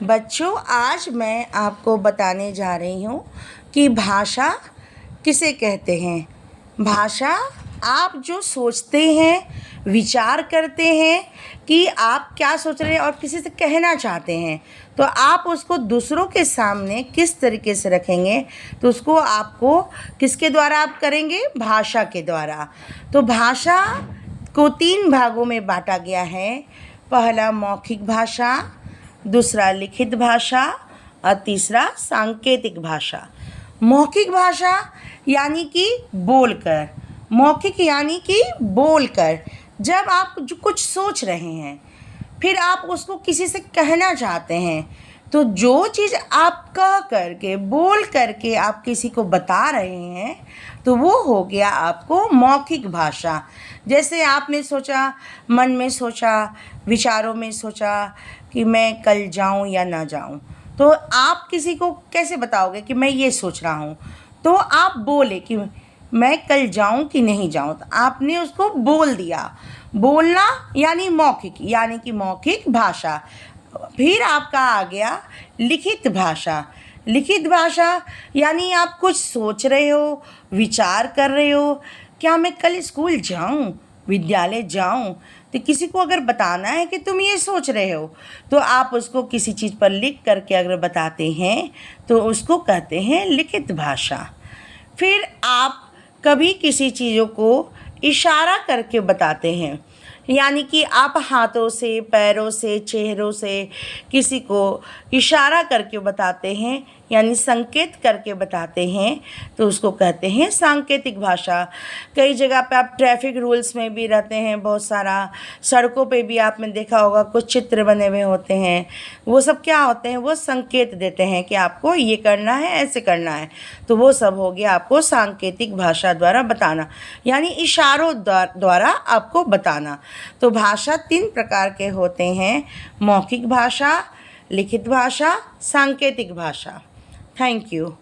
बच्चों, आज मैं आपको बताने जा रही हूँ कि भाषा किसे कहते हैं। भाषा आप जो सोचते हैं, विचार करते हैं कि आप क्या सोच रहे हैं और किसी से कहना चाहते हैं, तो आप उसको दूसरों के सामने किस तरीके से रखेंगे, तो उसको आपको किसके द्वारा आप करेंगे? भाषा के द्वारा। तो भाषा को 3 भागों में बांटा गया है। पहला मौखिक भाषा, दूसरा लिखित भाषा और तीसरा सांकेतिक भाषा। मौखिक भाषा यानी कि बोलकर, मौखिक यानी कि बोलकर, जब आप जो कुछ सोच रहे हैं फिर आप उसको किसी से कहना चाहते हैं, तो जो चीज़ आप कह करके बोल करके आप किसी को बता रहे हैं, तो वो हो गया आपको मौखिक भाषा। जैसे आपने सोचा, मन में सोचा, विचारों में सोचा कि मैं कल जाऊं या ना जाऊं, तो आप किसी को कैसे बताओगे कि मैं ये सोच रहा हूं? तो आप बोले कि मैं कल जाऊं कि नहीं जाऊं, तो आपने उसको बोल दिया। बोलना यानी मौखिक, यानी कि मौखिक भाषा। फिर आपका आ गया लिखित भाषा। लिखित भाषा यानी आप कुछ सोच रहे हो, विचार कर रहे हो, क्या मैं कल स्कूल जाऊं, विद्यालय जाऊं, तो किसी को अगर बताना है कि तुम ये सोच रहे हो, तो आप उसको किसी चीज़ पर लिख करके अगर बताते हैं तो उसको कहते हैं लिखित भाषा। फिर आप कभी किसी चीज़ों को इशारा करके बताते हैं, यानी कि आप हाथों से, पैरों से, चेहरों से किसी को इशारा करके बताते हैं, यानी संकेत करके बताते हैं, तो उसको कहते हैं सांकेतिक भाषा। कई जगह पे आप ट्रैफिक रूल्स में भी रहते हैं, बहुत सारा सड़कों पे भी आपने देखा होगा कुछ चित्र बने हुए होते हैं। वो सब क्या होते हैं? वो संकेत देते हैं कि आपको ये करना है, ऐसे करना है। तो वो सब हो गया आपको सांकेतिक भाषा द्वारा बताना, यानी इशारों द्वारा आपको बताना। तो भाषा 3 प्रकार के होते हैं: मौखिक भाषा, लिखित भाषा, सांकेतिक भाषा। Thank you.